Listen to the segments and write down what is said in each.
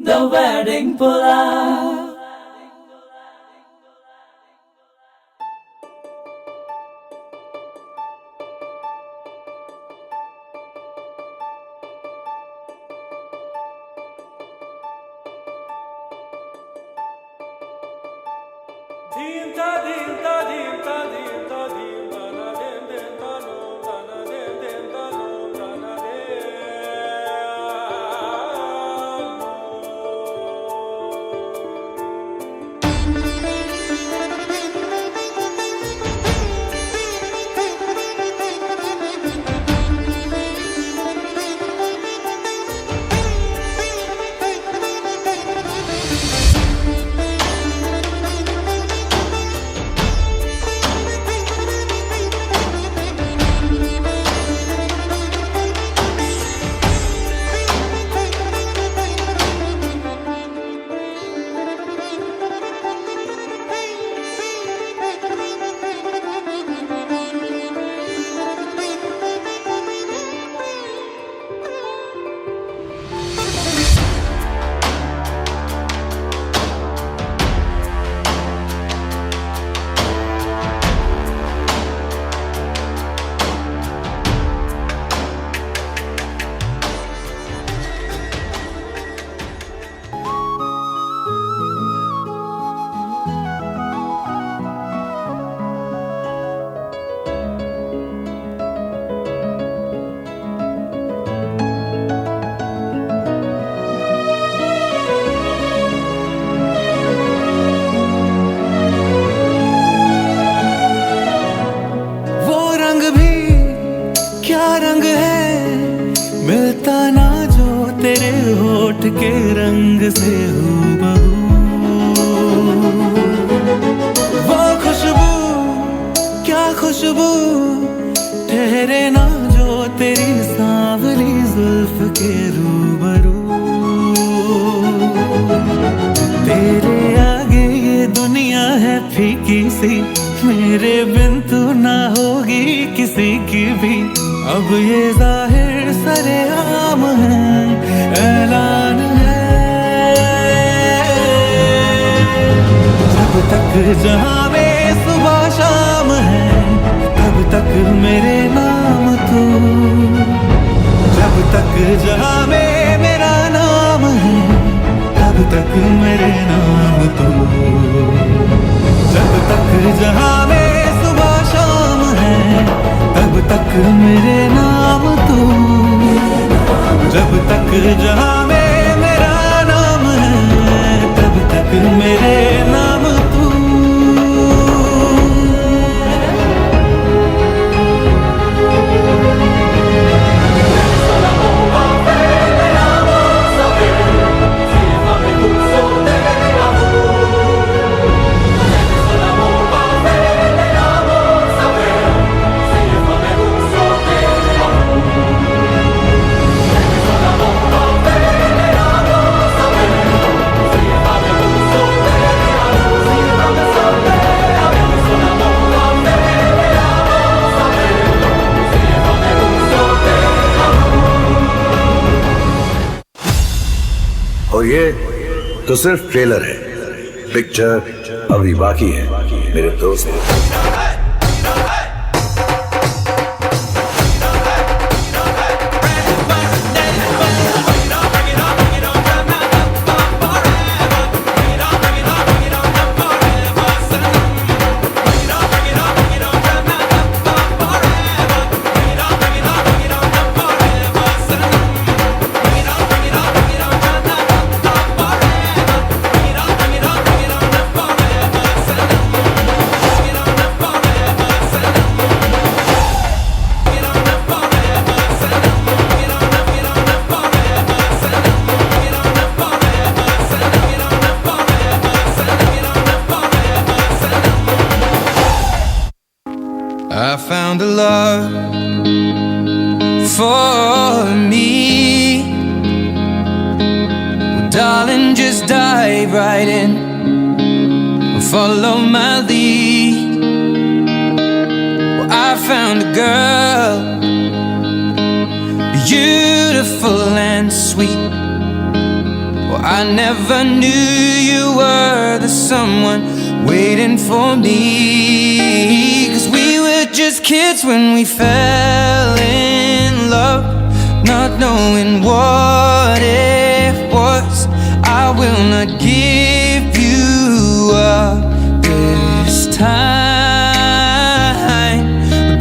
The wedding pullout. मिलता ना जो तेरे होठ के रंग से हूबहू, वो खुशबू क्या खुशबू ठहरे ना जो तेरी सांवली जुल्फ के रूबरू। तेरे आगे ये दुनिया है फीकी सी, मेरे बिन तू ना होगी किसी की भी। अब ये जाहिर सरेआम है, ऐलान है, जब तक जहां में सुबह शाम है तब तक मेरे नाम तू। जब तक जहां में मेरा नाम है तब तक मेरे नाम तू। जब तक जहां में सुबह शाम है तब तक मेरे नाम तू। जब तक जहां में मेरा नाम है तब तक मेरे नाम तू। और ये तो सिर्फ ट्रेलर है, पिक्चर अभी बाकी है मेरे दोस्त। I found a love for me. Well, darling, just dive right in and follow my lead. Well, I found a girl, beautiful and sweet. Well, I never knew you were the someone waiting for me. 'Cause we were just kids when we fell in love, not knowing what it was. I will not give you up this time.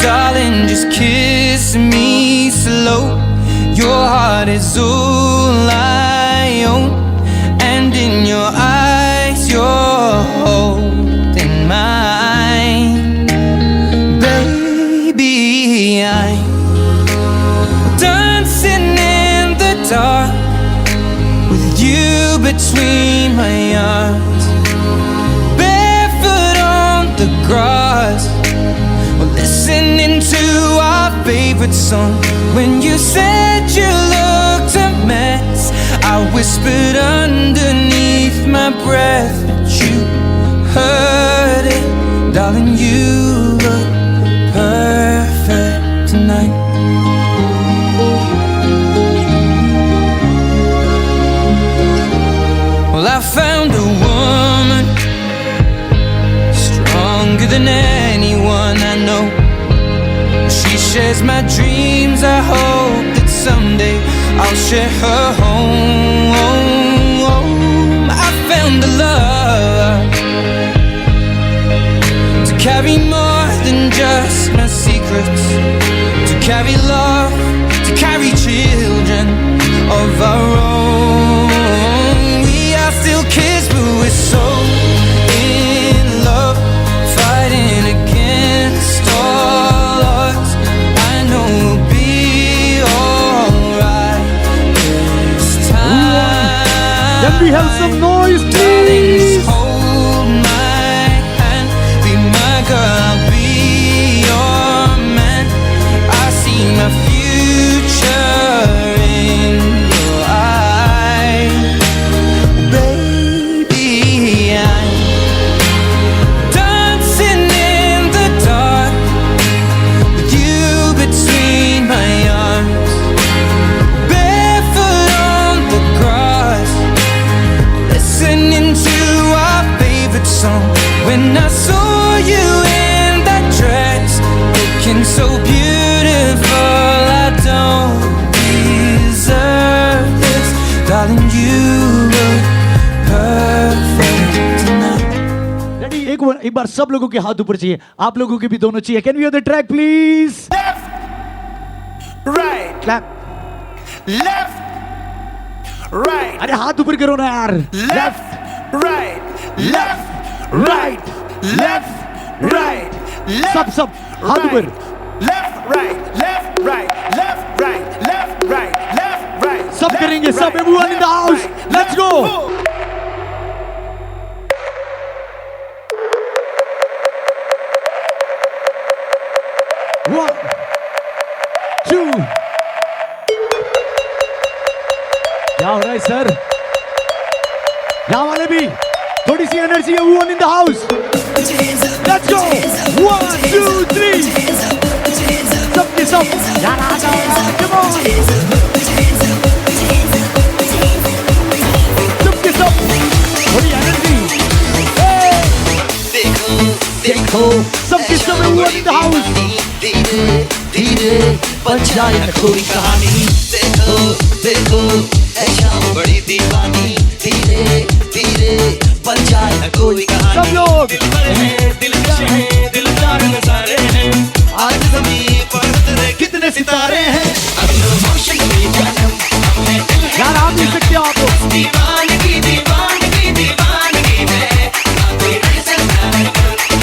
Darling, just kiss me slow. Your heart is all I own, and in your eyes you're holding mine. Baby, I'm dancing in the dark with you between my arms, barefoot on the grass, we're listening to our favorite song. When you said you looked a mess, I whispered underneath my breath, but you heard it. Darling, you look perfect tonight. Well, I found a woman stronger than anyone I know. She shares my dreams. I hope that someday I'll share her home. I found a love to carry more than just my secrets, to carry love, to carry children of our own. We are still kids, but we're so in love, fighting against all odds. I know we'll be alright this time. Can we have some noise, Darling, please? just hold my hand, be my girl, I'll be your man. I see my future in your eyes. Baby, I'm dancing in the dark with you between my arms, barefoot on the grass, listening to our favorite song. When I saw you in that dress, looking so beautiful, I don't deserve this. Darling, you look perfect tonight. Ready? एक बार सब लोगों के हाथ ऊपर चाहिए, आप लोगों के भी दोनों चाहिए. Can we hear the track, please? right, Clap. left, right, अरे हाथ ऊपर करो ना यार. left, right, left, right, left, right, left, सब हाथ ऊपर. left, right, left, right, left, right, left, right, left, right. सब left, करेंगे, सब. right, Everyone in the left, house. right, Let's left, go. move. 1, 2. क्या हो रहा है सर? यहाँ वाले भी थोड़ी सी एनर्जी है. Everyone in the house. Let's go. 1, 2, 3. सबके सब. यार आ जाओ यार. Come on. सबके सब. थोड़ी एनर्जी. देखो सबके सब. Everyone in the house. धीरे धीरे बन जाए न कोई कहानी. देखो देखो है शाम बड़ी दीवानी. धीरे धीरे बन जाए न कोई कहानी. सब लोग. दिलदार नजारे हैं आज ज़मीं पर तेरे कितने सितारे हैं. यार आप भी सकते हो आप लोग. दीवानगी दीवानगी दीवानगी में कोई ऐसा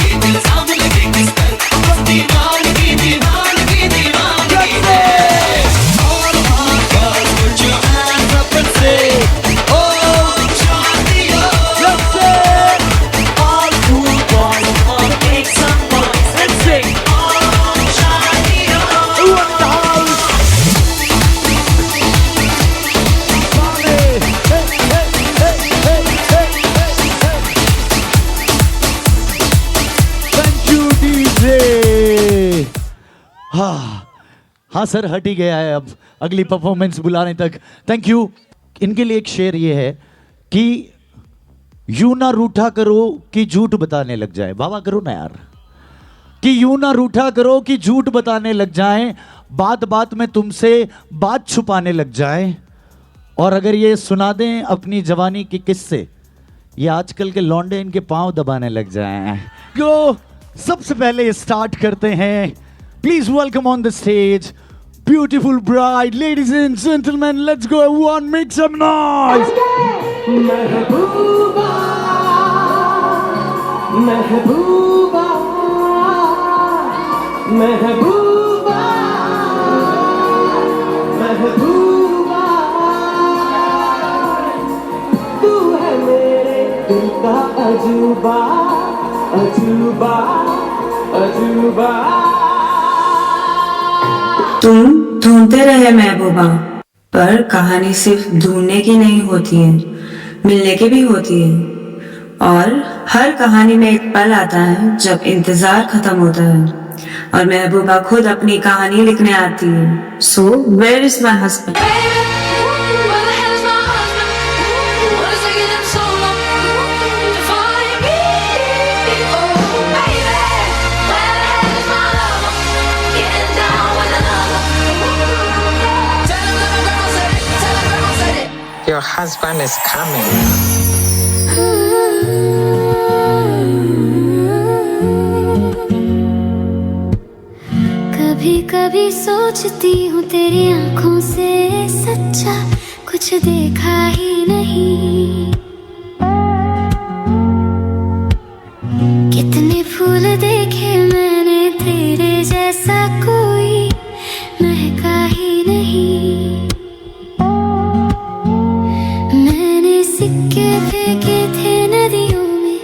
ये दिल सामने लगे किस तरह. दीवानगी दीवानगी दीवानगी में all my girls put your hands up and say oh Chandiyo. Let's say All cool boys wanna make some noise and sing oh Chandiyo. everyone in the house. Hey, hey, hey, hey, hey, hey, hey. Thank you DJ. हाँ sir, हट ही गया है अब अगली performance बुलाने तक. Thank you. इनके लिए एक शेर ये है कि यूं ना रूठा करो कि झूठ बताने लग जाए। बाबा करो ना यार। कि यूं ना रूठा करो कि झूठ बताने लग जाएं, बात बात में तुमसे बात छुपाने लग जाएं। और अगर ये सुना दें अपनी जवानी के किस्से, ये आजकल के लौंडे इनके पांव दबाने लग जाएं। तो सबसे पहले स्टार्ट करते हैं। Please welcome on the stage beautiful bride. Ladies and gentleman, let's go everyone, make some noise. महबूबा महबूबा महबूबा महबूबा, तू है मेरे दिल का अजूबा अजूबा अजूबा। तुम ढूंढते रहे महबूबा, पर कहानी सिर्फ ढूंढने की नहीं होती है, मिलने की भी होती है। और हर कहानी में एक पल आता है जब इंतजार खत्म होता है और महबूबा खुद अपनी कहानी लिखने आती है। So where is my husband? Your husband is coming. कभी कभी सोचती हूँ तेरी आंखों से सच्चा कुछ देखा ही नहीं। कितने फूल देखे मैंने, तेरे जैसा कोई महका ही नहीं। मैंने सिक्के फेंके थे नदियों में,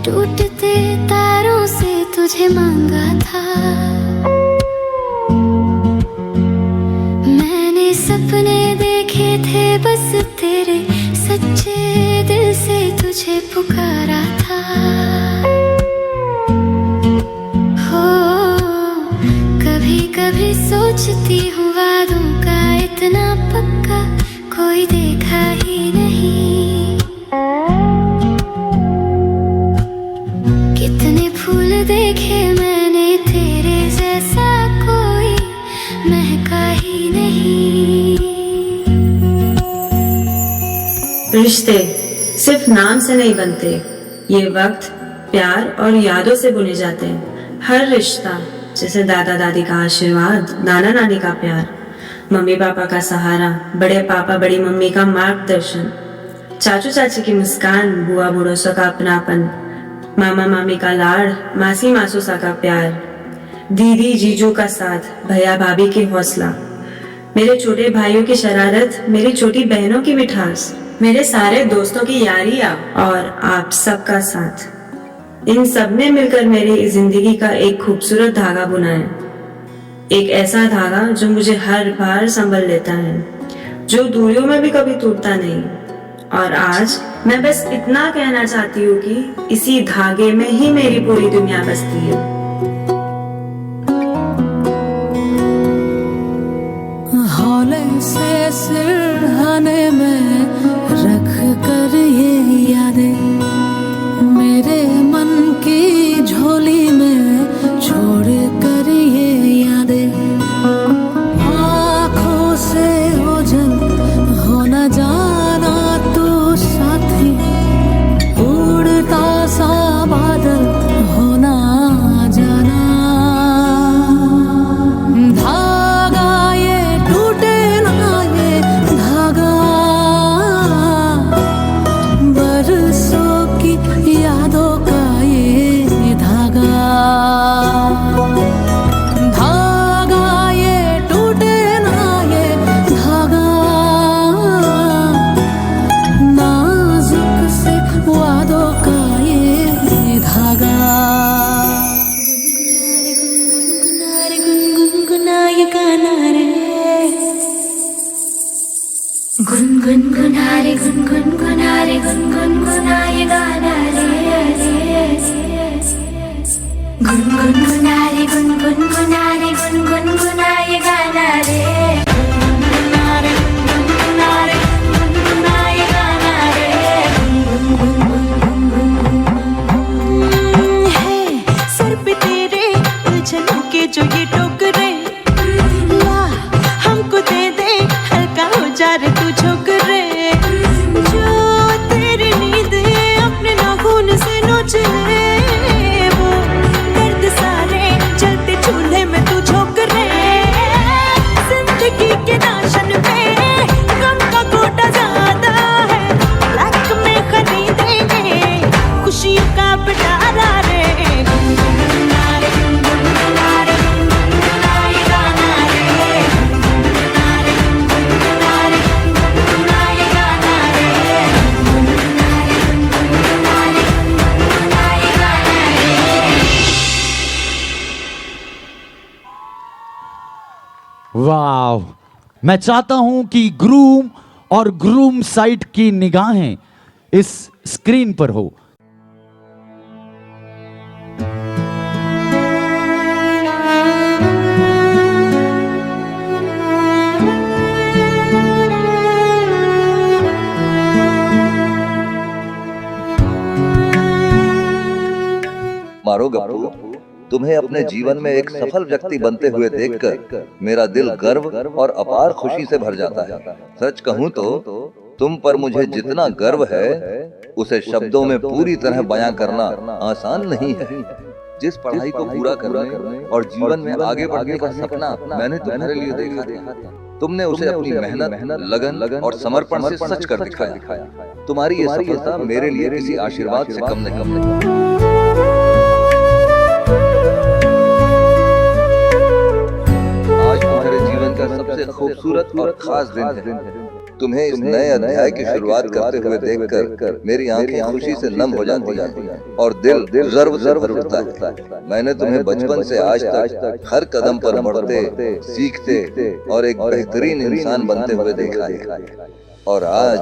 टूटते तारों से तुझे मांगा था। मैंने सपने देखे थे बस तेरे, सच्चे दिल से तुझे पुकारा था। हो कभी कभी सोचती हूँ वादों का इतना पक्का कोई देखा ही नहीं। कितने फूल देखे मैंने, तेरे जैसा कोई महका ही नहीं। रिश्ते सिर्फ नाम से नहीं बनते, ये वक्त, प्यार और यादों से बुने जाते हैं। हर रिश्ता जैसे दादा दादी का आशीर्वाद, नाना नानी का प्यार, मम्मी पापा का सहारा, बड़े पापा बड़ी मम्मी का मार्गदर्शन, चाचू चाची की मुस्कान, बुआ बुढ़ोसों का अपनापन, मामा मामी का लाड़, मासी मासूसा का प्यार, दीदी जीजू का साथ, भैया भाभी की हौसला, मेरे छोटे भाइयों की शरारत, मेरी छोटी बहनों की मिठास, मेरे सारे दोस्तों की यारियां और आप सबका साथ। इन सब ने मिलकर मेरी जिंदगी का एक खूबसूरत धागा बुना है। एक ऐसा धागा जो मुझे हर बार संभल लेता है, जो दूरियों में भी कभी टूटता नहीं। और आज मैं बस इतना कहना चाहती हूँ कि इसी धागे में ही मेरी पूरी दुनिया बसती है। हौले से सिरहाने में रख कर ये यादें, मेरे मन की झोली में छोड़ कर ये यादें। आँखों से ओझल हो न जाना तू साथी, उड़ता सा बादल हो न जाना। धागा ये टूटे ना ये धागा, बरसों की यादों का ये धागा। धागा ये टूटे ना ये धागा, नाजुक से वादों का ये धागा। गुनगुनाए गाना रे, गुनगुनारे गुनगुनारे गुनगुनाए गाना रे, गुनगुनारे गुनगुनारे गुनगुनाए गाना रे, गुनगुनारे गुनगुनारे गुनगुनाए गाना रे। वाह, मैं चाहता हूं कि ग्रूम और ग्रूम साइड की निगाहें इस स्क्रीन पर हो। मारो गप्पू, तुम्हें अपने जीवन में एक सफल व्यक्ति बनते हुए देखकर मेरा दिल गर्व और अपार खुशी से भर जाता है। सच कहूं तो तुम पर मुझे जितना गर्व है उसे शब्दों में पूरी तरह बयां करना आसान नहीं है। जिस पढ़ाई को पूरा करने और जीवन में आगे बढ़ने का सपना मैंने तुम्हारे लिए देखा था, तुमने उसे अपनी मेहनत, लगन और समर्पण से सच कर दिखाया। तुम्हारी ये सफलता मेरे लिए किसी आशीर्वाद से कम नहीं। सबसे खूबसूरत और खास दिन है। तुम्हें इस नए अध्याय की शुरुआत करते हुए देखकर मेरी आंखें खुशी से नम हो जाती हैं और दिल गर्व से भर उठता है। मैंने तुम्हें बचपन से आज तक हर कदम पर बढ़ते, सीखते और एक बेहतरीन इंसान बनते हुए देखा है। और आज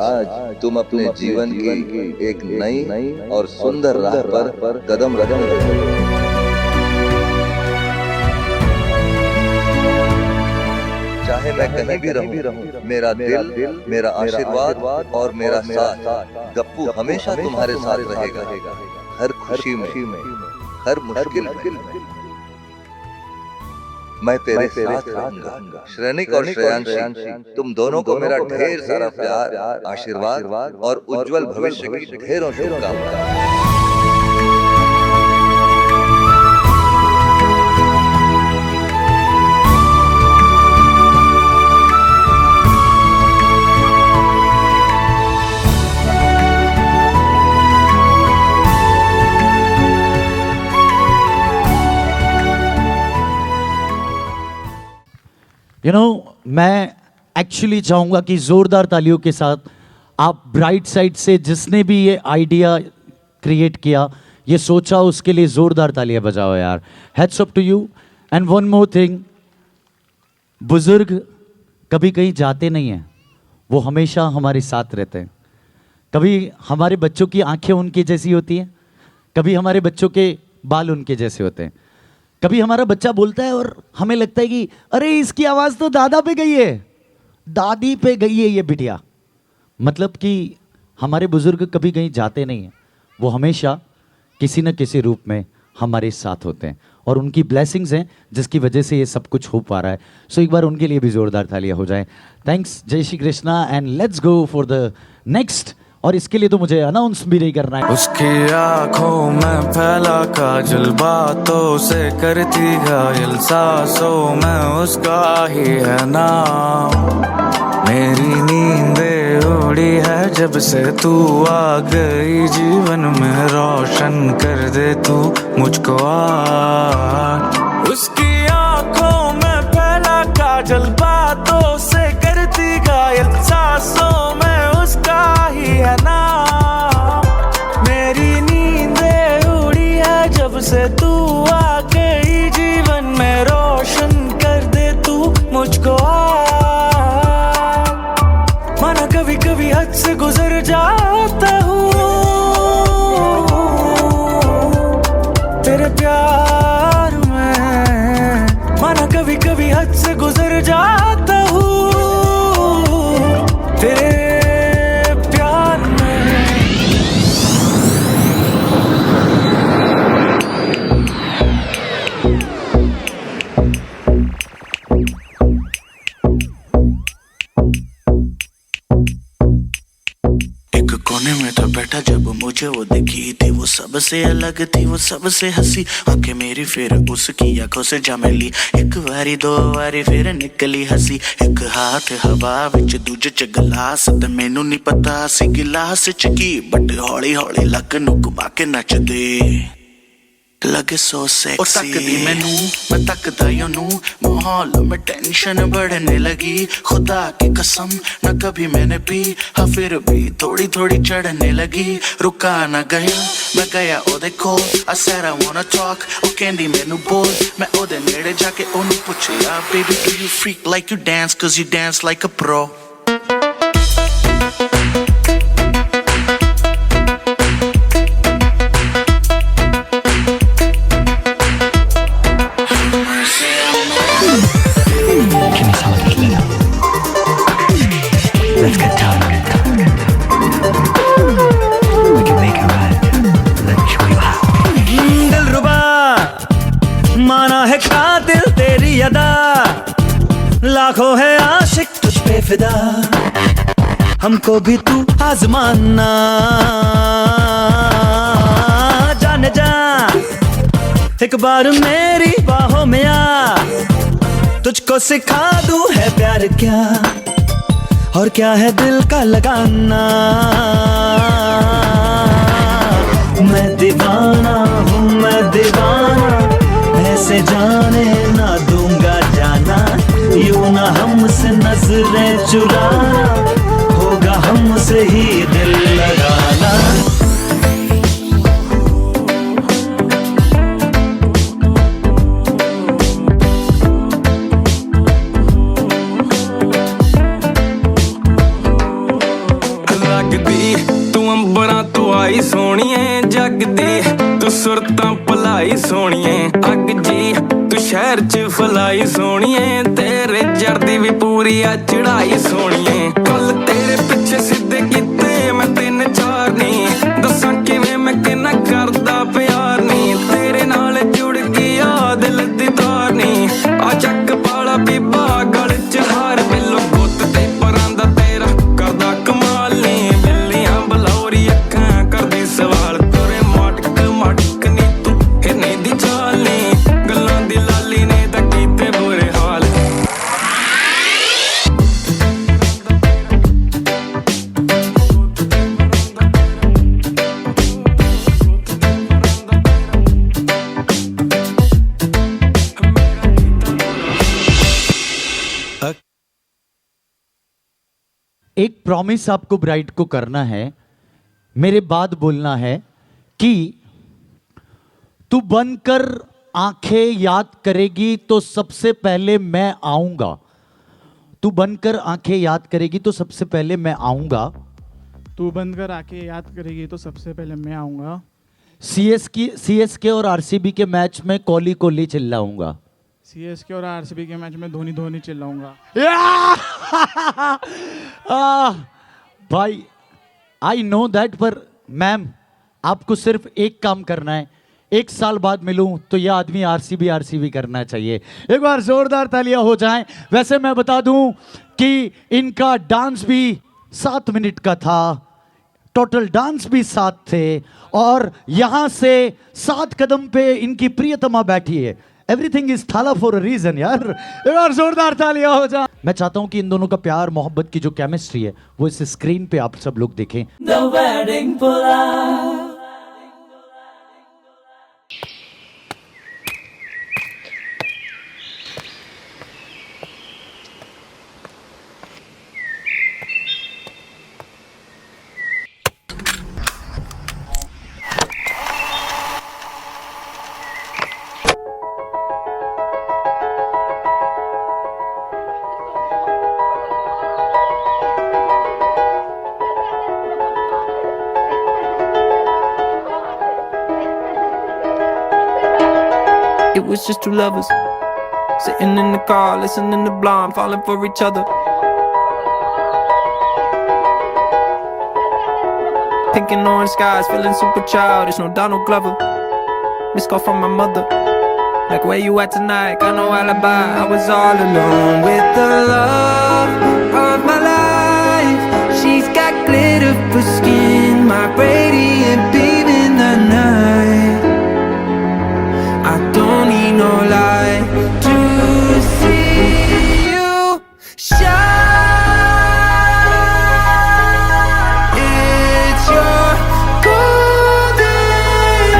तुम अपने जीवन की एक नई और सुंदर राह पर कदम रख रहे हो। चाहे मैं कहीं भी रहूं, मेरा दिल, मेरा आशीर्वाद और मेरा साथ गप्पू हमेशा तुम्हारे साथ रहेगा। हर खुशी में, हर मुश्किल में मैं तेरे साथ रहूंगा। श्रेनिक और श्रेयांशी, तुम दोनों को मेरा ढेर सारा प्यार, आशीर्वाद और उज्जवल भविष्य की ढेरों शुभकामनाएं। मैं एक्चुअली चाहूंगा कि जोरदार तालियों के साथ आप ब्राइट साइड से जिसने भी ये आइडिया क्रिएट किया, ये सोचा, उसके लिए जोरदार तालियां बजाओ यार। Heads up to you. And one more thing, बुजुर्ग कभी कहीं जाते नहीं हैं, वो हमेशा हमारे साथ रहते हैं। कभी हमारे बच्चों की आंखें उनकी जैसी होती हैं, कभी हमारे बच्चों के बाल उनके जैसे होते हैं। कभी हमारा बच्चा बोलता है और हमें लगता है कि अरे इसकी आवाज़ तो दादा पे गई है, दादी पे गई है ये बिटिया। मतलब कि हमारे बुजुर्ग कभी कहीं जाते नहीं हैं, वो हमेशा किसी न किसी रूप में हमारे साथ होते हैं और उनकी ब्लेसिंग्स हैं जिसकी वजह से ये सब कुछ हो पा रहा है। सो एक बार उनके लिए भी जोरदार तालियां हो जाएं। थैंक्स, जय Shri Krishna and let's go for the next. और इसके लिए तो मुझे अनाउंस भी नहीं करना है। उसकी आंखों में फैला काजल, बातों से करती घायल, सांसों में उसका ही है नाम। मेरी नींदें उड़ी है जब से तू आ गई जीवन में, रोशन कर दे तू मुझको आज। उसकी आंखों में फैला काजल, बातों से करती घायल, सांसों में उसका ही है नाम। मेरी नींदें उड़ी है जब से तू आ गई जीवन में, रोशन कर दे तू मुझको आज। माना कभी कभी हद से गुजर जाता हूँ तेरे प्यार में, माना कभी कभी हद से गुजर जाता हूँ तेरे प्यार में। एक कोने में था बैठा जब मुझे वो दिखी थी, वो सबसे अलग थी, वो सबसे हंसी। आंखें मेरी फिर उसकी आंखों से जा मिली, एक बारी दो बारी फिर निकली हंसी। एक हाथ हवा विच दूजे च गिलास, ते मैनू नहीं पता सी गिलास च की, बट हौली हौली लक नू घुमा के नच दे। लगे सो सेक्सी। ओ तकदी मैनू मैं तकदा योनू, माहौल में टेंशन बढ़ने लगी। खुदा की कसम न कभी मैंने पी, हाँ फिर भी थोड़ी थोड़ी चढ़ने लगी। रुका न गया मैं गया ओदे कोल, I said I wanna talk, ओ कहंदी मैनू बोल। मैं ओदे नेड़े जाके ओनू पुछया, baby do you freak like you dance, cause you dance like a pro। Let's get down on it. We can make it right. Let me show you how. दिलरुबा माना है कातिल तेरी अदा, लाखों है आशिक तुझ पे फिदा। हमको भी तू आजमाना, जाने जा एक बार मेरी बाहों में आ। तुझको सिखा दूं है प्यार क्या, और क्या है दिल का लगाना। मैं दीवाना हूँ मैं दीवाना, ऐसे जाने ना दूंगा जाना। यूं ना हमसे नजरें चुराना, होगा हमसे ही दिल लगाना। आई सोनिए जगदी तू सुरतां भलाई सोनिए, अग जी तू शहर च फलाई सोनिए। तेरे जर्दी भी पूरी आ चढ़ाई सोनिए, कल तेरे पिछे सीधे कीते मैं 3-4 नहीं। दसां किवें मैं किन्ना करदा प्यार नहीं, तेरे नाल जुड़ गया दिल दी तार नहीं। आ चक पाला बीबा गल च हार, बिल्लो गुत्त ते परां दा तेरा करदा कमाल नहीं। बिल्लियां बलौरी अखां करदी सवाल, तोरे मटक मटक नी तू हिरने दी चाल नी। गल्लां दी लाली ने तां कीते बुरे हाल। एक प्रॉमिस आपको ब्राइड को करना है, मेरे बाद बोलना है कि तू बनकर आंखें याद करेगी तो सबसे पहले मैं आऊंगा। तू बनकर आंखें याद करेगी तो सबसे पहले मैं आऊंगा। तू बनकर आंखें याद करेगी तो सबसे पहले मैं आऊंगा। सीएसके और आरसीबी के मैच में कोहली कोहली चिल्लाऊंगा। सीएसके और आरसीबी के मैच में धोनी धोनी चिल्लाऊंगा। भाई आई नो दैट, पर मैम आपको सिर्फ एक काम करना है। 1 साल बाद मिलूं तो यह आदमी आरसीबी करना चाहिए। एक बार जोरदार तालियां हो जाएं। वैसे मैं बता दूं कि इनका डांस भी 7 मिनट का था, टोटल डांस भी 7 थे, और यहां से 7 कदम पे इनकी प्रियतमा बैठी है। एवरीथिंग इज थाला फॉर अ रीजन यार। एक बार जोरदार तालियां हो जाए। मैं चाहता हूं कि इन दोनों का प्यार मोहब्बत की जो केमिस्ट्री है वो इस स्क्रीन पे आप सब लोग देखें। The wedding puller. It was just 2 lovers sitting in the car, listening to Blonde, falling for each other. Pink and orange skies, feeling super childish, no Donald Glover. Missed call from my mother, like where you at tonight, got no alibi. I was all alone with the love of my life. She's got glitter for skin, my radiant beam in the night. I don't need no light to see you shine. It's your golden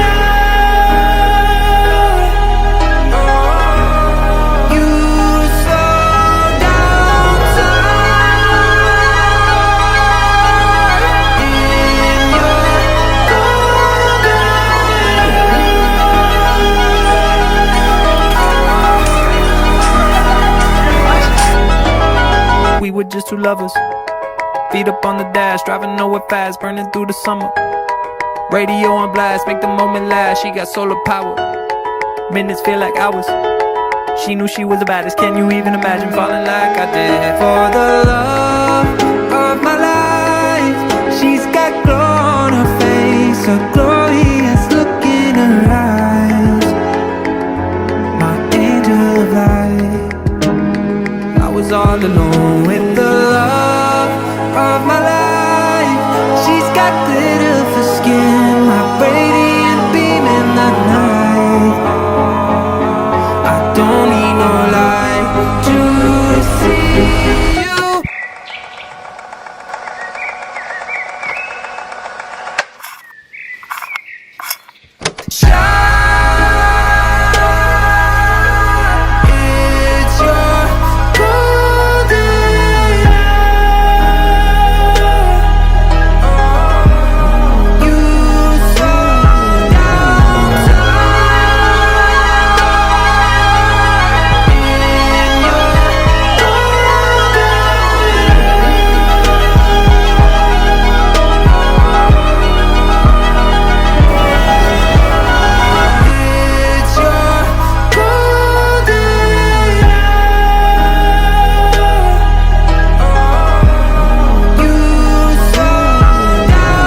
we're just two lovers. Feet up on the dash, driving nowhere fast, burning through the summer. Radio on blast, make the moment last. She got solar power, minutes feel like hours. She knew she was the baddest. Can you even imagine falling like I did? For the love of my life, she's got glow on her face, a glorious look in her eyes. My angel of light. I was all alone with the love of my life. She's got glitter for skin, my radiant beam in the night. I don't need no light to see you. Shine, it's your golden hour. You slow down It's your golden hour. You slow down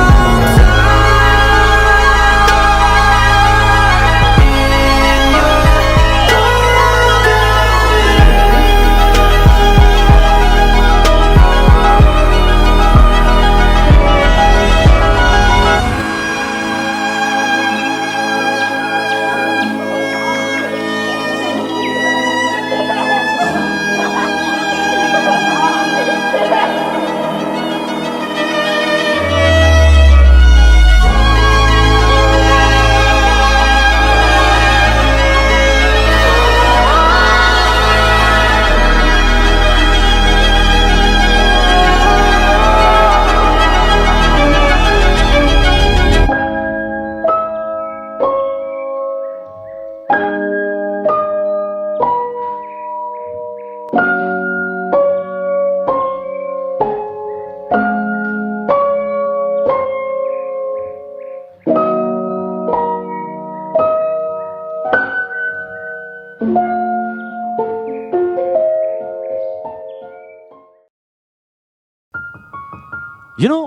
You know,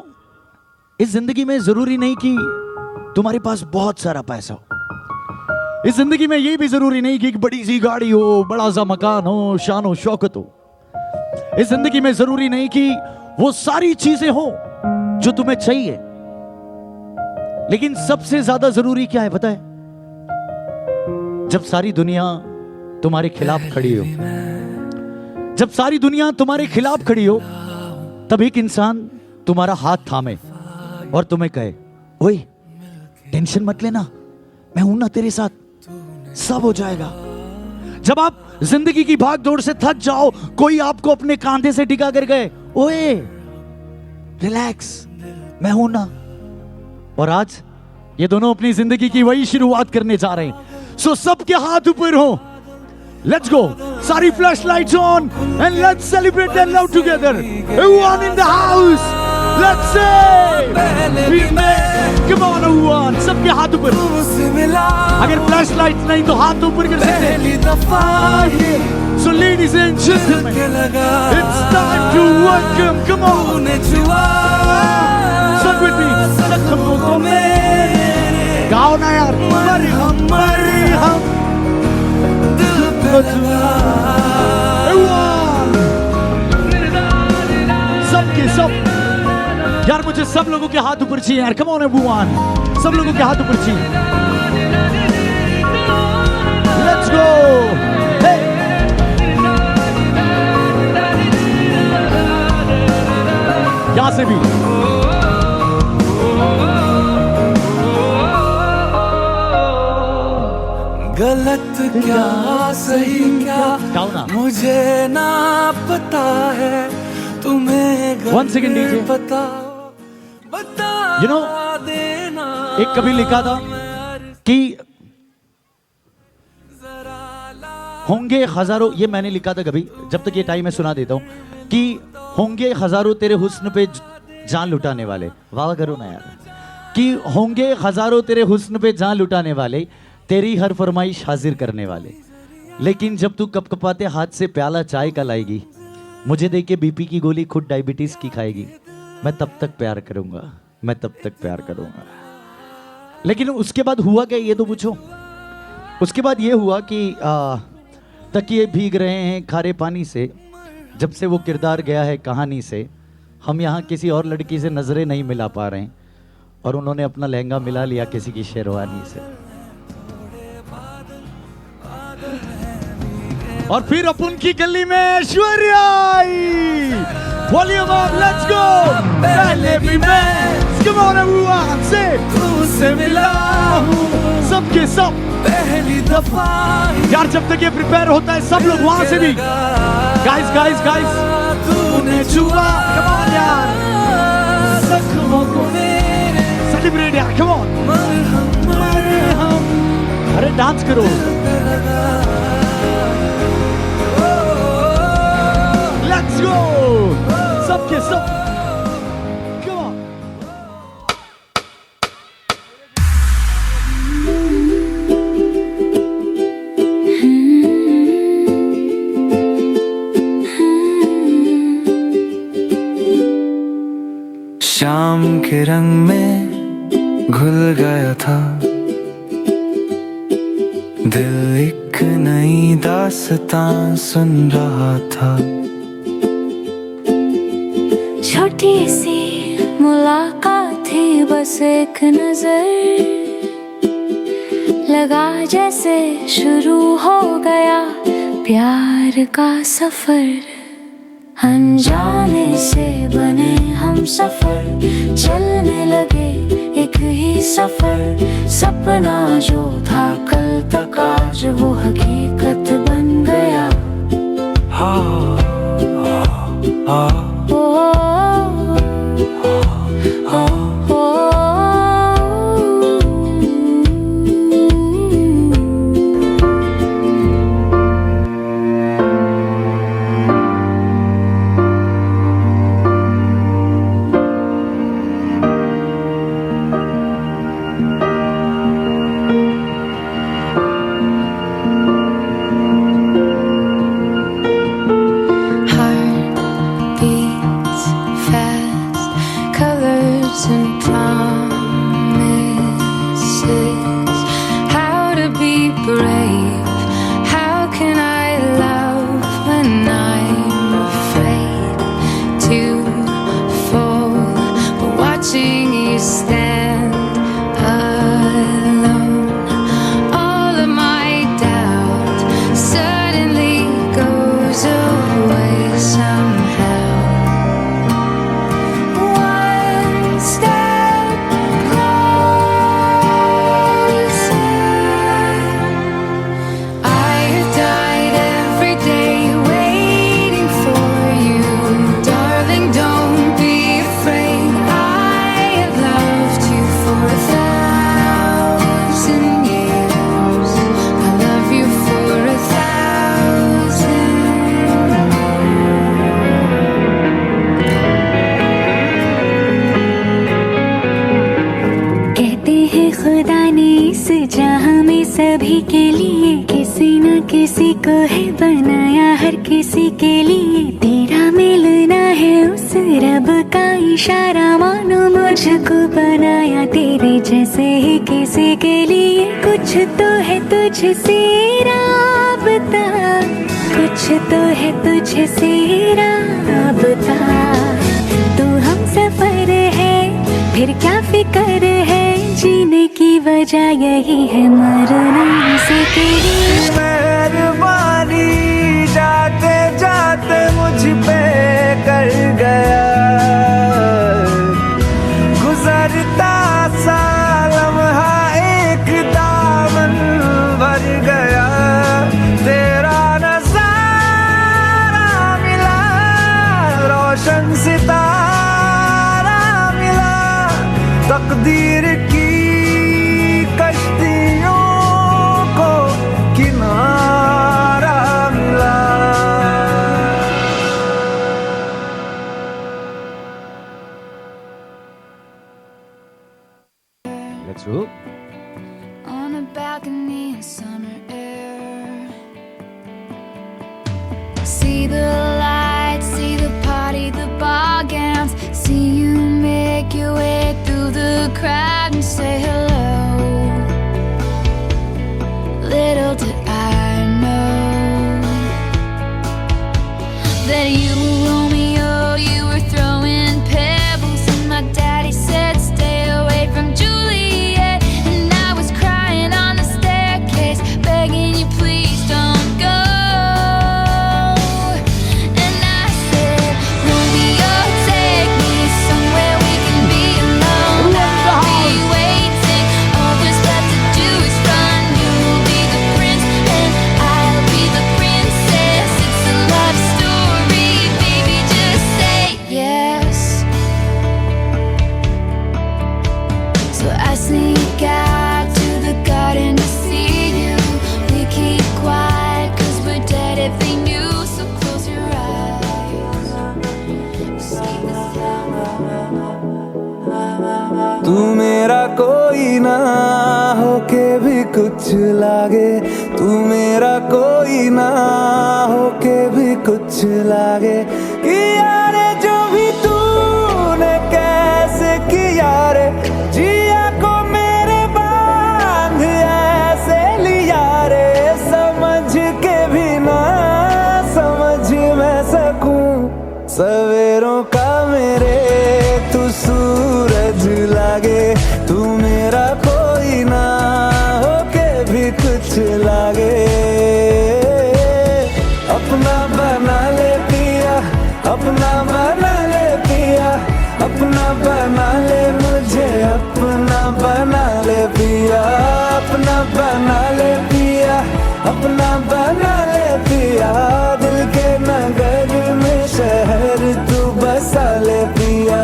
इस जिंदगी में जरूरी नहीं कि तुम्हारे पास बहुत सारा पैसा हो। इस जिंदगी में ये भी जरूरी नहीं कि एक बड़ी सी गाड़ी हो, बड़ा सा मकान हो, शान हो शौकत हो। इस जिंदगी में जरूरी नहीं कि वो सारी चीजें हो जो तुम्हें चाहिए। लेकिन सबसे ज्यादा जरूरी क्या है पता है? जब सारी दुनिया तुम्हारे खिलाफ खड़ी हो, जब सारी दुनिया तुम्हारे खिलाफ खड़ी हो, तब एक इंसान तुम्हारा हाथ थामे और तुम्हें कहे, ओए टेंशन मत लेना, मैं हूं ना तेरे साथ, सब हो जाएगा। जब आप जिंदगी की भाग दौड़ से थक जाओ, कोई आपको अपने कांधे से टिका कर गए, ओए रिलैक्स, मैं हूं ना। और आज ये दोनों अपनी जिंदगी की वही शुरुआत करने जा रहे हैं। सो सबके हाथ ऊपर हो, लेट्स गो, सारी flash lights on and let's celebrate that love together. Everyone in the house, let's say come on everyone, सबके हाथ ऊपर। अगर फ्लैश लाइट नहीं तो हाथ ऊपर कर सकते हैं। So ladies and gentleman, it's time to welcome, come on, sing with me, जख्मों को मेरे, गाओ ना यार, मरहम मरहम दिल पे लगा। सबके सब यार, मुझे सब लोगों के हाथ ऊपर चाहिए यार, कम ऑन एवरीवन, सब लोगों के हाथ ऊपर चाहिए। लेट्स गो, यहां से भी। गलत क्या सही क्या मुझे ना पता है, तुम्हें One second, DJ. बता You know, देना। एक कभी लिखा था कि होंगे हजारों, ये मैंने लिखा था कभी, जब तक ये टाइम है सुना देता हूँ कि होंगे हजारों तेरे हुस्न पे जान लुटाने वाले, वाह करो ना यार, कि होंगे हजारों तेरे हुस्न पे जान लुटाने वाले, तेरी हर फरमाइश हाजिर करने वाले, लेकिन जब तू कपकपाते हाथ से प्याला चाय का लाएगी, मुझे देख के बीपी की गोली खुद डायबिटीज की खाएगी, मैं तब तक प्यार करूंगा, मैं तब तक प्यार करूंगा। लेकिन उसके बाद हुआ क्या, ये तो पूछो। उसके बाद ये हुआ कि तकिए भीग रहे हैं खारे पानी से, जब से वो किरदार गया है कहानी से, हम यहाँ किसी और लड़की से नजरें नहीं मिला पा रहे हैं, और उन्होंने अपना लहंगा मिला लिया किसी की शेरवानी से। और फिर अपन की गली में ऐश्वर्या आई, वॉल्यूम अप, लेट्स गो। पहले भी मैं कम ऑन एवरीवन से तुझसे मिला हूं, सबके सब पहली दफा यार। जब तक ये प्रिपेयर होता है सब लोग वहां से भी गाइस गाइस गाइस तूने छुआ, कम ऑन यार, जख्मों को मेरे सेलिब्रेट यार, कम ऑन, मरहम, अरे डांस करो। लेट्स गो सबके सब, कम ऑन। शाम के रंग में घुल गया था दिल, एक नई दास्तां सुन रहा था। छोटी सी मुलाकात थी, बस एक नजर लगा जैसे शुरू हो गया प्यार का सफर। अनजाने से बने हम सफर, चलने लगे एक ही सफर। सपना जो था कल तक आज वो हकीकत बन गया। सभी के लिए किसी न किसी को है बनाया, हर किसी के लिए तेरा मिलना है उस रब का इशारा। मानो मुझको बनाया तेरे जैसे ही किसी के लिए। कुछ तो है तुझसे राबता, कुछ तो है तुझसे राबता। तू हम सफर है फिर क्या फिक्र है, जीने की वजह यही है मरना से तेरी मेहरबानी जाते जाते मुझ पे कर गया। गुजरता सा लम्हा एक दामन भर गया। तेरा नजारा मिला, रोशन सितारा मिला। तकदीर की कश्तियों को किनारा True. On a balcony in summer air. See the lights, see the party, the ball gowns. See you make your way through the crowd and say hello. Little did I know that you were Romeo, you were throwing pebbles, and my daddy said stay away from Juliet, and I was crying on the staircase, begging you please don't go. And I said, Romeo, take me somewhere we can be alone. I'll be waiting, all there's left to do is run. You'll be the prince and I'll be the princess. It's a love story, baby, just say yes. So I sneak out to the garden to see you. We keep quiet 'cause we're dead if they knew. So close your eyes. See the तू मेरा कोई ना होके भी कुछ लागे, तू मेरा कोई ना होके भी कुछ लागे। किया रे जो भी तूने कैसे किया रे, जिया को मेरे बांध ऐसे लिया रे। समझ के भी ना समझ मैं सकूं, सवेरों का मेरे तू सूरज लागे। तू मेरा कोई ना होके भी कुछ लागे। अपना बना ले पिया, अपना बना ले पिया, अपना बना ले मुझे, अपना बना ले पिया, अपना बना ले पिया, अपना बना ले पिया। दिल के नगर में शहर तू बसा ले पिया।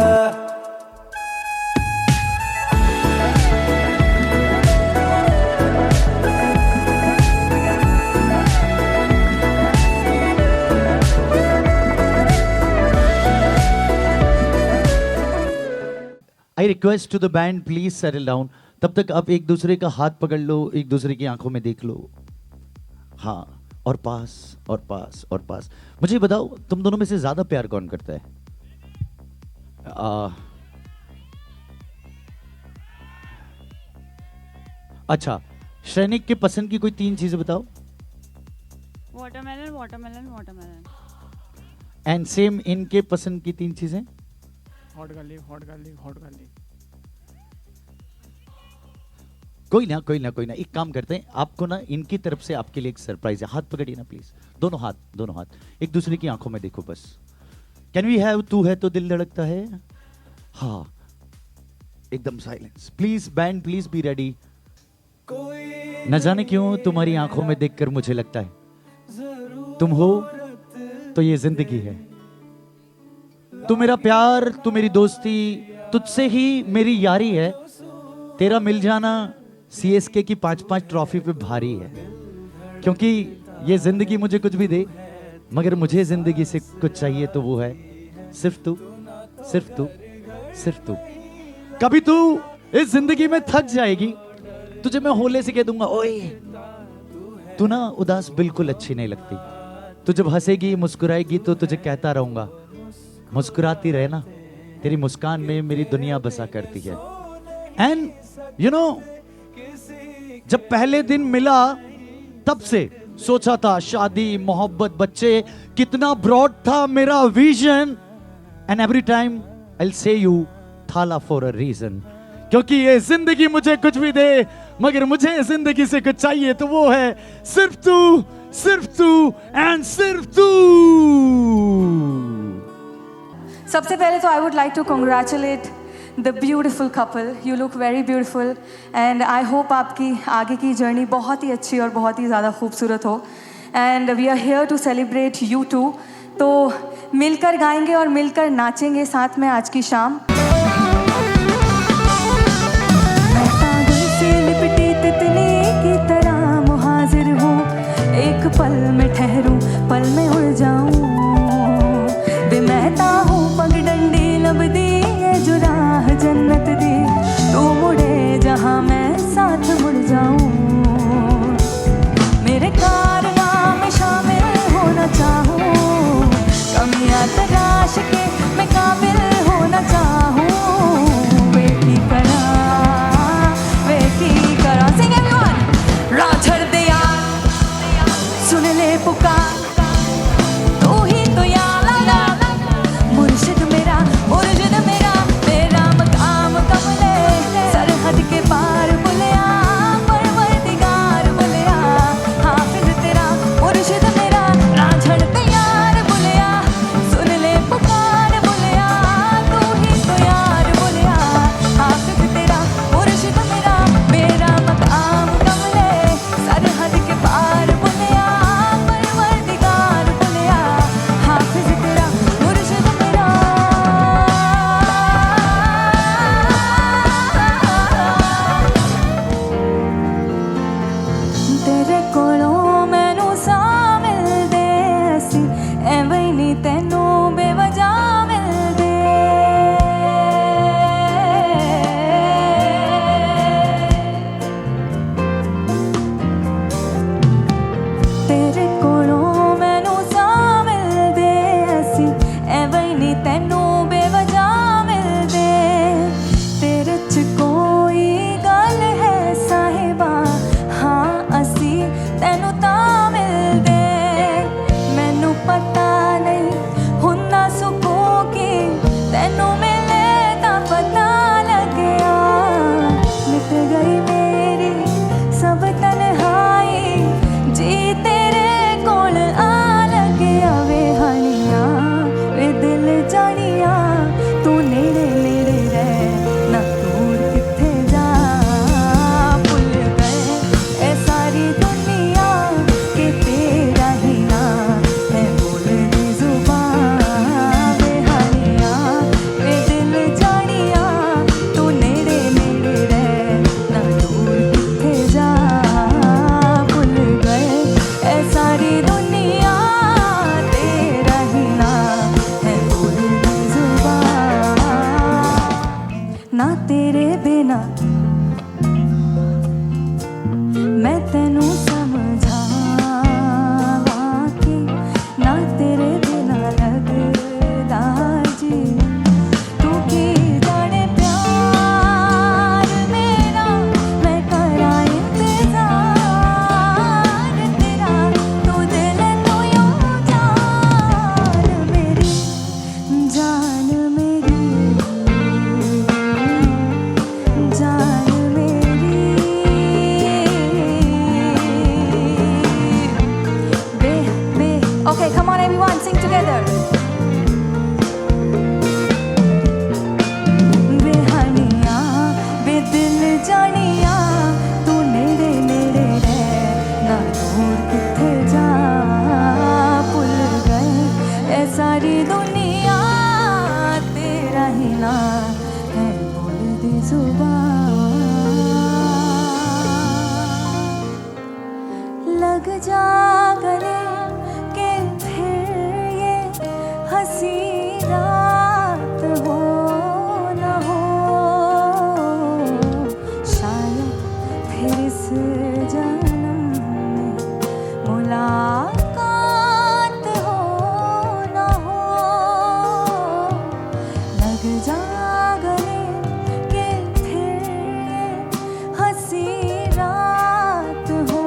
I request to the band, please settle down. तब तक आप एक दूसरे का हाथ पकड़ लो, एक दूसरे की आंखों में देख लो। हाँ, और पास और पास और पास। मुझे बताओ, तुम दोनों में से ज्यादा प्यार कौन करता है? अच्छा, श्रेनिक के पसंद की कोई 3 चीजें बताओ। Watermelon, watermelon, watermelon. And same इनके पसंद की 3 चीजें। Hot garlic, hot garlic, hot garlic. कोई ना कोई ना कोई ना, एक काम करते हैं, आपको ना इनकी तरफ से आपके लिए एक सरप्राइज है। हाथ पकड़िए ना प्लीज, दोनों हाथ, दोनों हाथ एक दूसरे की आंखों में देखो बस। कैन वी हैव तू है तो दिल धड़कता है? हाँ, एकदम silence please. Band please be ready. न जाने क्यों तुम्हारी आंखों में देखकर मुझे लगता है तुम हो तो ये जिंदगी है। तू मेरा प्यार, तू मेरी दोस्ती, तुझसे ही मेरी यारी है। तेरा मिल जाना CSK की 5-5 ट्रॉफी पे भारी है। क्योंकि ये जिंदगी मुझे कुछ भी दे, मगर मुझे जिंदगी से कुछ चाहिए तो वो है सिर्फ तू, सिर्फ तू, सिर्फ तू। कभी तू इस जिंदगी में थक जाएगी, तुझे मैं होले से कह दूंगा, ओए तू ना उदास बिल्कुल अच्छी नहीं लगती। तू जब हंसेगी मुस्कुराएगी तो तुझे कहता रहूंगा, मुस्कुराती रहे ना, तेरी मुस्कान में मेरी दुनिया बसा करती है। एंड यू नो, जब पहले दिन मिला तब से सोचा था शादी, मोहब्बत, बच्चे, कितना ब्रॉड था मेरा vision. And every time I will say you थाला फॉर अ रीजन। क्योंकि ये जिंदगी मुझे कुछ भी दे, मगर मुझे जिंदगी से कुछ चाहिए तो वो है सिर्फ तू, सिर्फ तू एंड सिर्फ तू। सबसे पहले तो I would like to congratulate the beautiful couple. You look very beautiful and I hope आपकी आगे की जर्नी बहुत ही अच्छी और बहुत ही ज़्यादा खूबसूरत हो। And we are here to celebrate you too. तो मिलकर गाएंगे और मिलकर नाचेंगे साथ में आज की शाम। मैं पागल से लिपटी तितली की तरह मुहाजिर हूँ, एक पल में ठहरूं, पल में उड़ जाऊं। बेमहता हूँ पगडंडी लब दी, ये जो राह जन्नत दी, तू मुड़े जहाँ मैं जानिया तू नेड़े नेड़े रह ना दूर किथे जा भुल गए ए सारी दुनिया तेरा ही ना है बोलदी जुबान लग जा गले के फिर ये हंसी रात हो न हो शायद फिर इस जन्म में मुलाकात हो न हो लग जा गले के फिर ये हंसी रात हो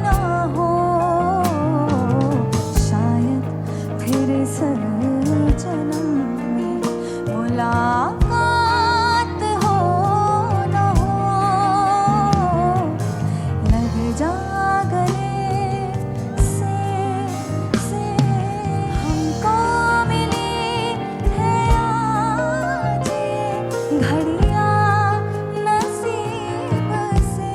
न हो शायद फिर इस जन्म में मुलाकात हो न हो लग जा गले से हमको मिली है आज ये घड़ियां नसीब से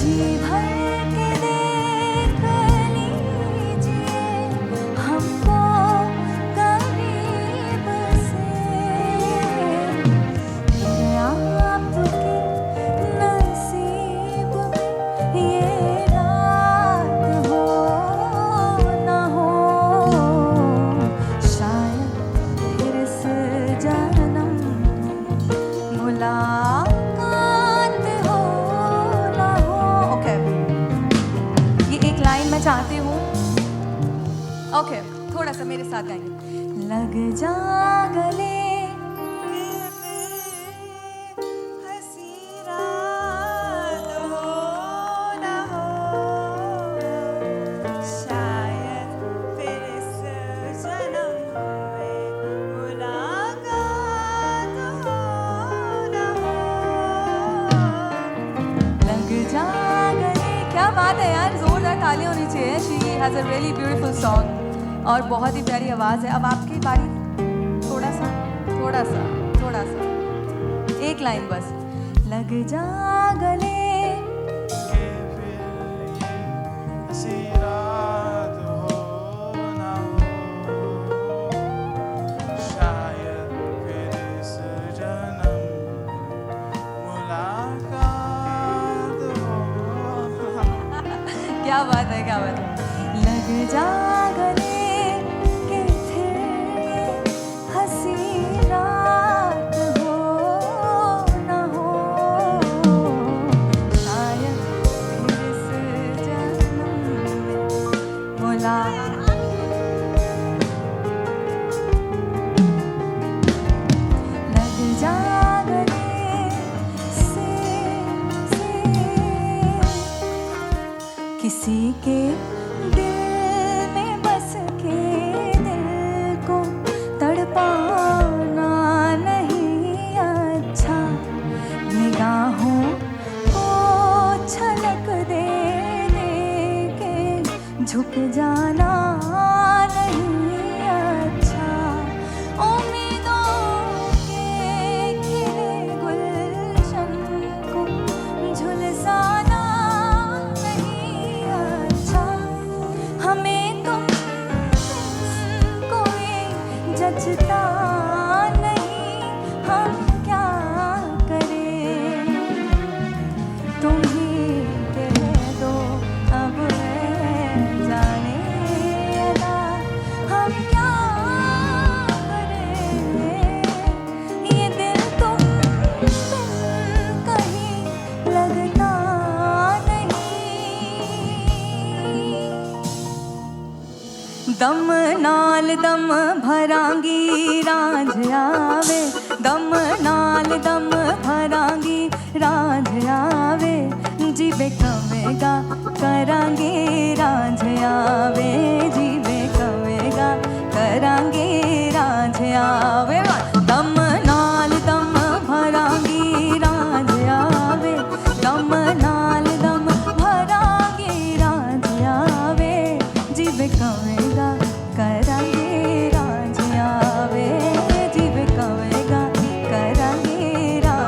जी भर के देख लीजिए हमको करीब से आपके नसीब में ये रात हो न हो शायद फिर इस जन्म में मुलाकात हो न हो ओके ये एक लाइन मैं चाहती हूँ ओके थोड़ा सा मेरे साथ गाएंगे लग जा गले हंसी रात हो न हो शायद फिर इस जन्म में मुलाकात हो न हो लग जा गले क्या बात है यार जोरदार ताली होनी चाहिए she has a really beautiful song और बहुत ही प्यारी आवाज़ है अब आपकी बारी थोड़ा सा एक लाइन बस लग जा गले हंसी रात हो न हो शायद फिर इस जन्म मुलाकात हो क्या बात है लग जा गले के फिर ये हंसी रात हो न हो शायद फिर इस जन्म में लग जा गले से किसी के दिल में बस के दिल को तड़पाना नहीं अच्छा निगाहों को छलक दे के झुक जाना नहीं अच्छा उम्मीदों के खिले गुलशन को झुलसाना नहीं अच्छा हमें तुमको ये जचता नहीं हम क्या करें तुम ही कह दो अब जाने अदा हम क्या करें ये दिल तुम कहीं लगता नहीं दम नाल दम भरांगी रांझ आवे दम नाल दम भरांगी रांझ आवे जीवे कवेगा करांगे रांझ आवे जीवे कवेगा करांगे रांझ आवे दम नाल दम भरांगी रांझ आवे दम नाल दम भरांगी रांझ आवे जीवे कवेगा करांगे रांझ आवे जीवे कवेगा करांगे रांझ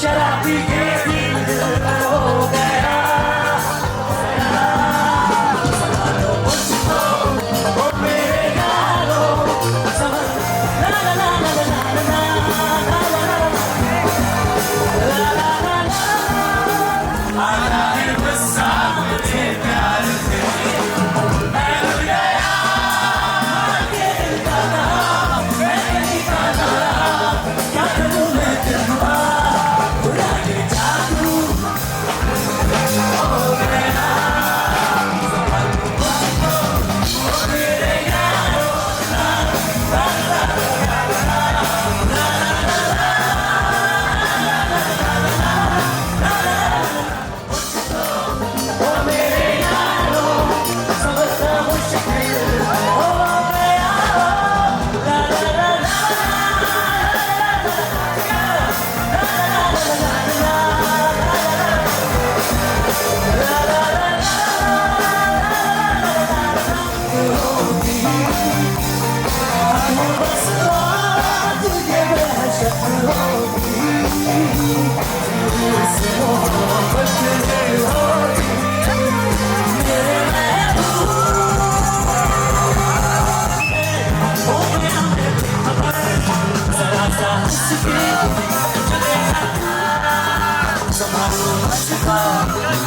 शराबी के दिल हो गया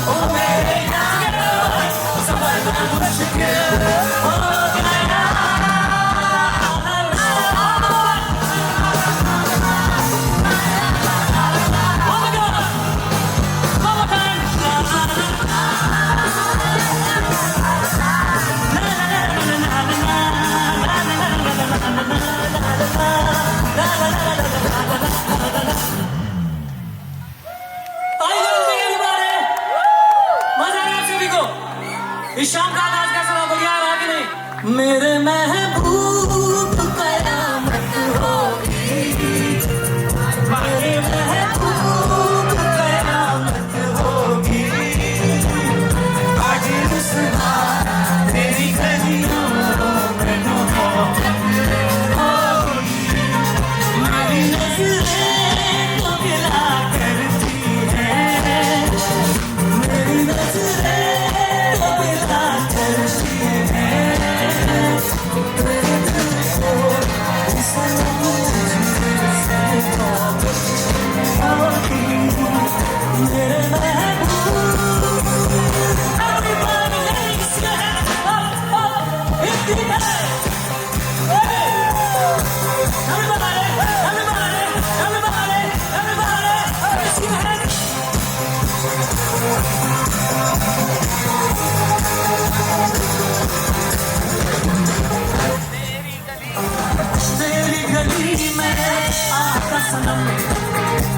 ओ मेरे यार संभलना मुश्किल हो गया। इस शाम का आज कैसा रहा? बढ़िया रहा कि नहीं? मेरे महबूब कयामत होगी, मेरे महबूब कयामत होगी। आज रुसवा तेरी गलियों में मोहब्बत होगी। मेरी नजरें तो गिला करती हैं, मेरी नजरें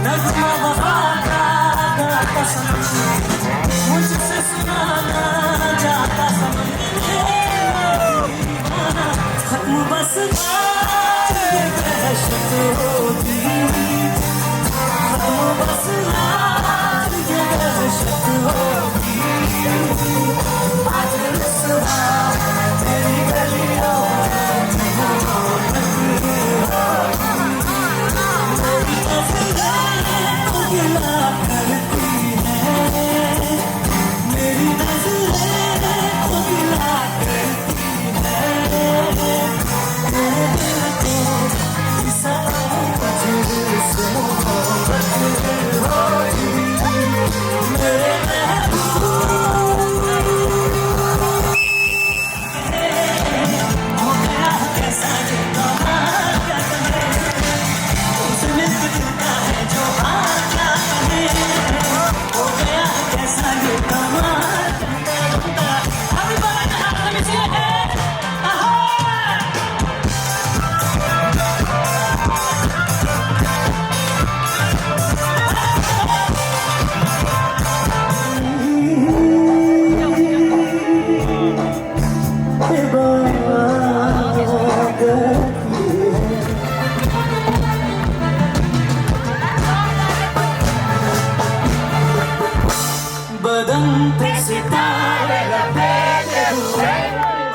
नगमा वफा का गाता सनम, मुझसे सुनाना जाता सनम। खत्म बस आज ये दहशत होगी, खत्म बस आज ये दहशत होगी। आज रुसवा तेरी गलियों में मोहब्बत होगी। गिला करती है, मेरी नजरें को गिला करती है। मेरे दिल को इस तुझसे मोहब्बत होगी। मेरे महबूब हो गया कैसा ये कमाल, क्या कहे उसने दिलता है जो बदन पे सितारे लपेटे हुए,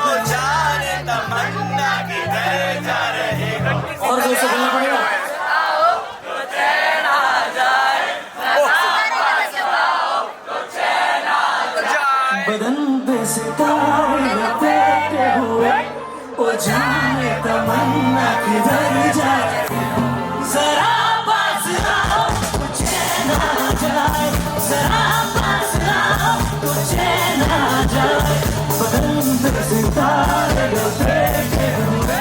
वो जाने तमन्ना किधर जा रहे हो। और कैसे बोलना पड़ेगा? तो चैन आ जाए, तो चैन आ जाए। बदन पे सितारे लपेटे हुए, वो जाने तमन्ना किधर जा रहे हो। जरा पास आओ तो चैन आ जाए, जरा तो चैन आ जाए। बदन पे सितारे लपेटे हुए,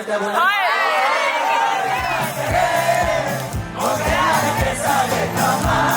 क्या बोला? हो गया कैसा ये कमाल।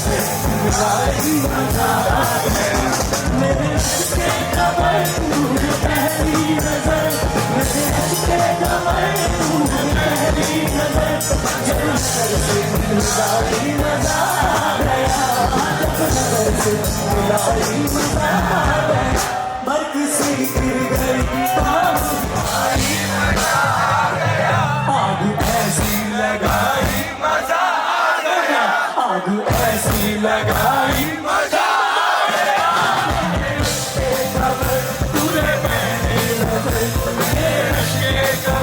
से मिला ही मजा गया मेरे इश्क़ का तूने पहली नजर मेरे इश्क़ का तूने पहली नजर जब नजर से मिला ही मजा गया जब नजर से मिला ही मजा गया बर्क सी गिर गई आई मजा गया आग ऐसी लगाई मजा गया आग ऐसी लगाई मजा गया तूने पहले नजर मेरे इश्क़ का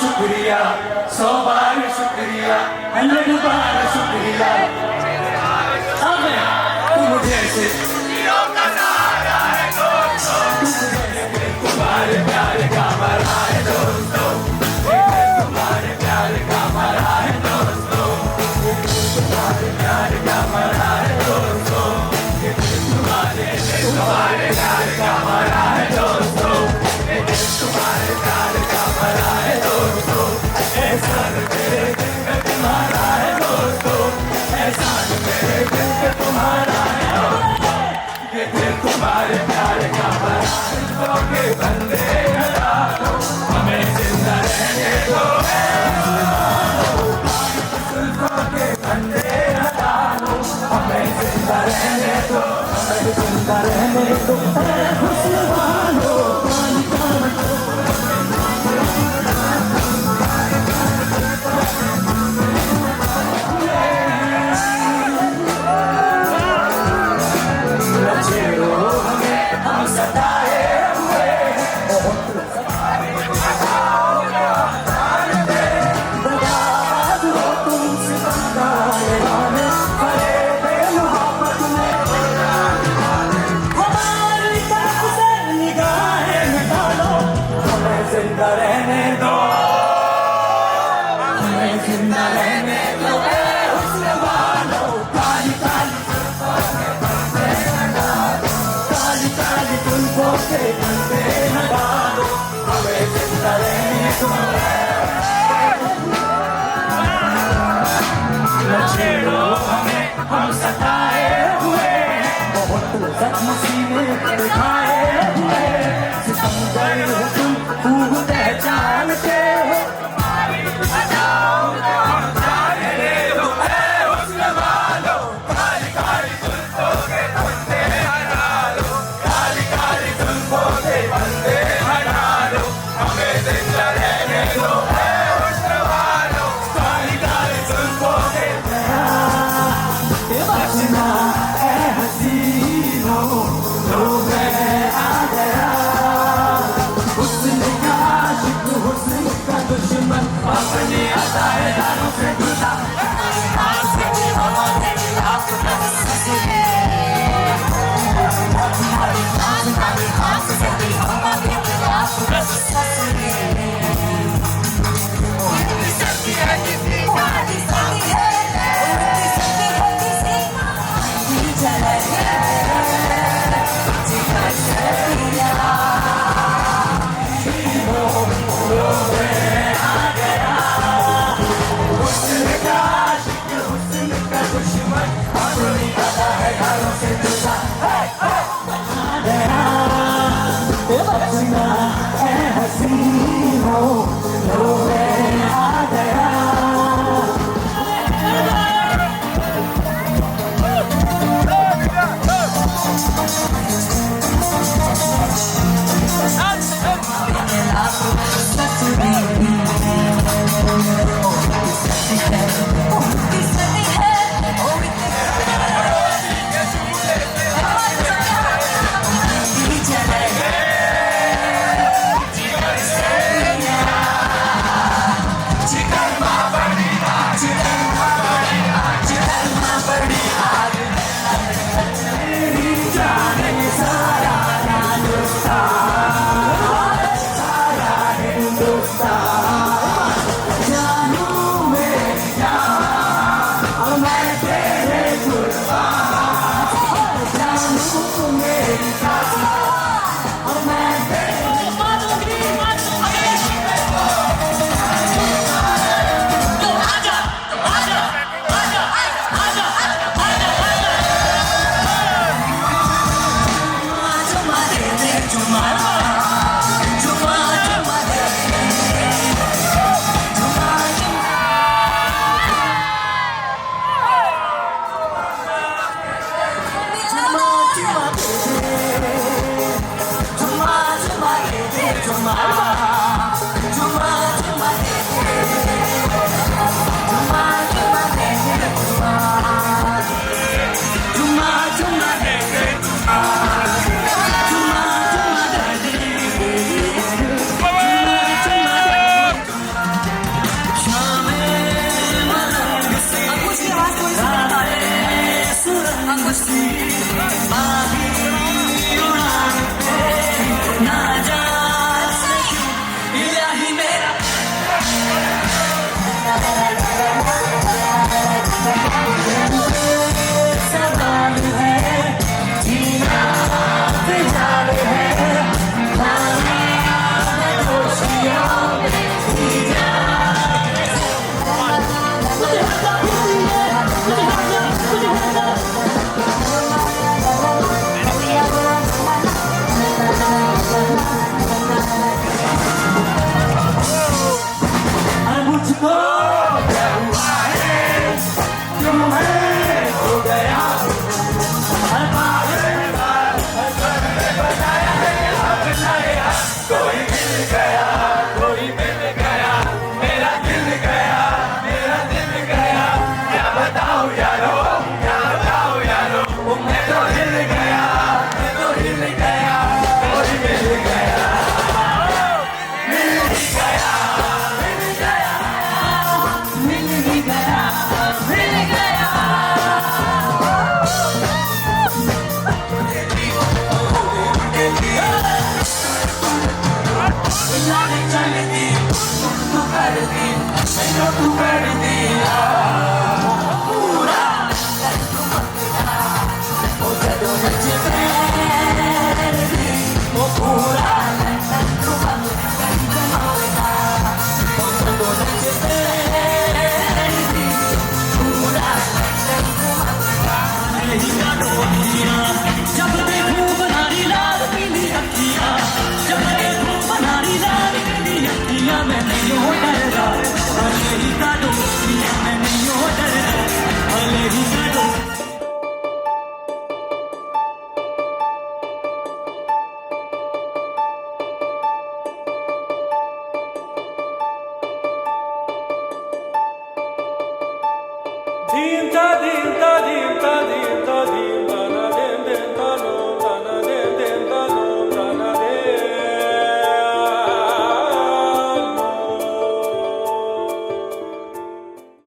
शुक्रिया 100 बार शुक्रिया 100 बार शुक्रिया तुम जैसे तुम्हारे प्यार का मरा है दोस्तों तुम्हारे प्यार का मरा है दोस्तों तुम्हारे प्यार का मरा है दोस्तों तुम्हारे प्यार का Put your hands up. तू कर दिया पूरा ओ जदों नचदे ओ पूरा तू बंद कर दिया ओ जदों नचदे पूरा